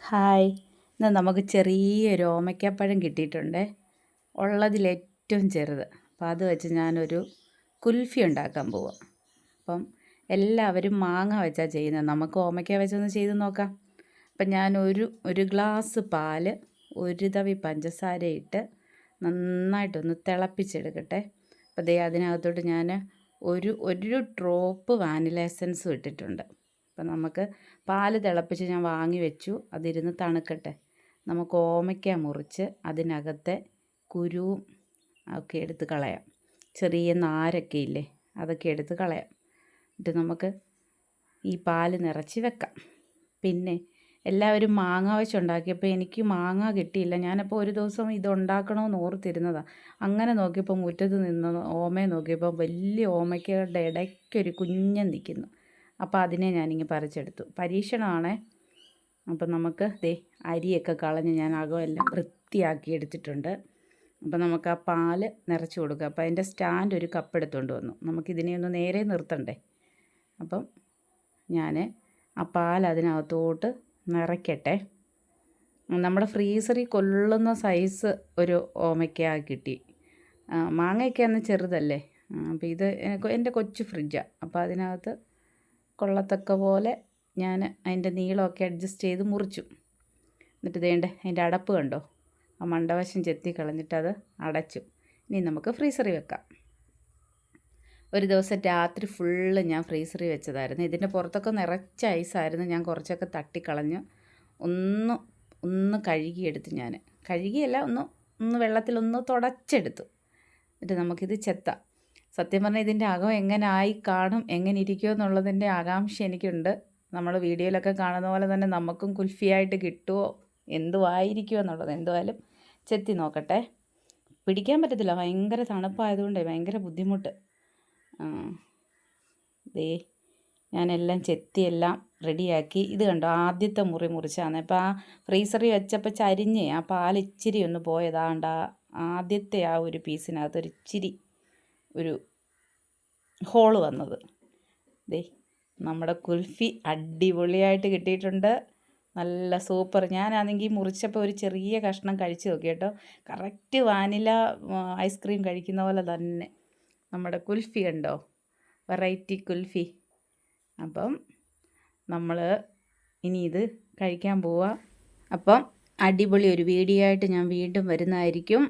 Hi, ഇന്ന് നമുക്ക് ചെറിയൊരു ഓമയ്ക്കാപ്പഴം കിട്ടിയിട്ടുണ്ട്. ഉള്ളതിലേറ്റവും ചെറുത്. അപ്പോൾ അത് വെച്ച് ഞാനൊരു കുൽഫി ഉണ്ടാക്കാൻ പോവാം. അപ്പം എല്ലാവരും മാങ്ങ വെച്ചാൽ ചെയ്യുന്നത്. നമുക്ക് ഓമയ്ക്ക വെച്ചൊന്ന് ചെയ്ത് നോക്കാം. അപ്പം ഞാൻ ഒരു ഗ്ലാസ് പാല്, ഒരു തവി പഞ്ചസാര ഇട്ട് നന്നായിട്ടൊന്ന് തിളപ്പിച്ചെടുക്കട്ടെ. അപ്പോൾ ദേ അതിനകത്തോട്ട് ഞാൻ ഒരു ഡ്രോപ്പ് വാനില എസൻസും ഇട്ടിട്ടുണ്ട്. അപ്പം നമുക്ക് പാല് തിളപ്പിച്ച് ഞാൻ വാങ്ങി വെച്ചു. അതിരുന്ന് തണുക്കട്ടെ. നമുക്ക് ഓമയ്ക്ക മുറിച്ച് അതിനകത്തെ കുരുവും ഒക്കെ എടുത്ത് കളയാം. ചെറിയ നാരൊക്കെ ഇല്ലേ, അതൊക്കെ എടുത്ത് കളയാം. എന്നിട്ട് നമുക്ക് ഈ പാല് നിറച്ച് വെക്കാം. പിന്നെ എല്ലാവരും മാങ്ങ വെച്ചുണ്ടാക്കിയപ്പോൾ എനിക്ക് മാങ്ങ കിട്ടിയില്ല. ഞാനപ്പോൾ ഒരു ദിവസം ഇതുണ്ടാക്കണമെന്ന് ഓർത്തിരുന്നതാണ്. അങ്ങനെ നോക്കിയപ്പോൾ മുറ്റത്ത് നിന്ന് ഓമയെ നോക്കിയപ്പോൾ വലിയ ഓമയ്ക്കയുടെ ഇടയ്ക്കൊരു കുഞ്ഞൻ നിൽക്കുന്നു. അപ്പോൾ അതിനെ ഞാനിങ്ങനെ പറിച്ചെടുത്തു. പരീക്ഷണമാണേ. അപ്പം നമുക്ക് അരിയൊക്കെ കളഞ്ഞ് ഞാൻ അകമെല്ലാം വൃത്തിയാക്കി എടുത്തിട്ടുണ്ട്. അപ്പം നമുക്ക് ആ പാല് നിറച്ച് കൊടുക്കുക. അപ്പോൾ അതിൻ്റെ സ്റ്റാൻഡ് ഒരു കപ്പ് എടുത്തുകൊണ്ട് വന്നു. നമുക്കിതിനെ ഒന്ന് നേരെ നിർത്തണ്ടേ. അപ്പം ഞാൻ ആ പാൽ അതിനകത്തോട്ട് നിറയ്ക്കട്ടെ. നമ്മുടെ ഫ്രീസറിൽ കൊള്ളുന്ന സൈസ് ഒരു ഓമയ്ക്ക കിട്ടി. മാങ്ങയൊക്കെ അന്ന് ചെറുതല്ലേ. അപ്പോൾ ഇത് എൻ്റെ കൊച്ചു ഫ്രിഡ്ജാണ്. അപ്പോൾ അതിനകത്ത് കൊള്ളത്തക്ക പോലെ ഞാൻ അതിൻ്റെ നീളമൊക്കെ അഡ്ജസ്റ്റ് ചെയ്ത് മുറിച്ചു. എന്നിട്ട് വേണ്ടേ അതിൻ്റെ അടപ്പ് കണ്ടോ, ആ മണ്ടവശം ചെത്തി കളഞ്ഞിട്ടത് അടച്ചു. ഇനി നമുക്ക് ഫ്രീസറിൽ വെക്കാം. ഒരു ദിവസം രാത്രി ഫുള്ള് ഞാൻ ഫ്രീസറിൽ വെച്ചതായിരുന്നു. ഇതിൻ്റെ പുറത്തൊക്കെ നിറച്ച ഐസായിരുന്നു. ഞാൻ കുറച്ചൊക്കെ തട്ടിക്കളഞ്ഞു. ഒന്ന് കഴുകിയെടുത്ത് ഞാൻ കഴുകിയല്ല, ഒന്ന് വെള്ളത്തിലൊന്ന് തുടച്ചെടുത്തു. എന്നിട്ട് നമുക്കിത് ചെത്താം. സത്യം പറഞ്ഞാൽ ഇതിൻ്റെ അകം എങ്ങനെ ആയി കാണും, എങ്ങനെ ഇരിക്കുമോ എന്നുള്ളതിൻ്റെ ആകാംക്ഷ എനിക്കുണ്ട്. നമ്മൾ വീഡിയോയിലൊക്കെ കാണുന്ന പോലെ തന്നെ നമുക്കും കുൽഫിയായിട്ട് കിട്ടുമോ, എന്തുമായിരിക്കുമോ എന്നുള്ളത്. എന്തായാലും ചെത്തി നോക്കട്ടെ. പിടിക്കാൻ പറ്റത്തില്ല, ഭയങ്കര തണുപ്പായതുകൊണ്ട് ഭയങ്കര ബുദ്ധിമുട്ട്. ഞാനെല്ലാം ചെത്തിയെല്ലാം റെഡിയാക്കി. ഇത് കണ്ടോ, ആദ്യത്തെ മുറിച്ചാണ്. അപ്പോൾ ആ ഫ്രീസറിൽ വെച്ചപ്പോൾ ചരിഞ്ഞ് ആ പാൽ ഇച്ചിരി ഒന്ന് പോയതാണ്ട് ആദ്യത്തെ ആ ഒരു പീസിനകത്ത് ഒരു ഹോള് വന്നത്. നമ്മുടെ കുൽഫി അടിപൊളിയായിട്ട് കിട്ടിയിട്ടുണ്ട്. നല്ല സൂപ്പർ. ഞാനാണെങ്കിൽ മുറിച്ചപ്പോൾ ഒരു ചെറിയ കഷ്ണം കഴിച്ച് നോക്കി കേട്ടോ. കറക്റ്റ് വാനില ഐസ്ക്രീം കഴിക്കുന്ന പോലെ തന്നെ നമ്മുടെ കുൽഫി കണ്ടോ, വെറൈറ്റി കുൽഫി. അപ്പം നമ്മൾ ഇനി ഇത് കഴിക്കാൻ പോവാം. അപ്പം അടിപൊളി ഒരു വീഡിയോ ആയിട്ട് ഞാൻ വീണ്ടും വരുന്നതായിരിക്കും.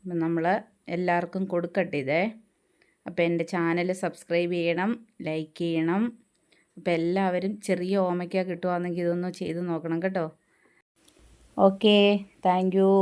നമ്മൾ എല്ലാവർക്കും കൊടുക്കട്ടെ ഇതേ. അപ്പോൾ എൻ്റെ ചാനൽ സബ്സ്ക്രൈബ് ചെയ്യണം, ലൈക്ക് ചെയ്യണം. അപ്പോൾ എല്ലാവരും ചെറിയ ഓമയ്ക്ക കിട്ടുവാണെങ്കിൽ ഇതൊന്ന് ചെയ്ത് നോക്കണം കേട്ടോ. Okay, thank you.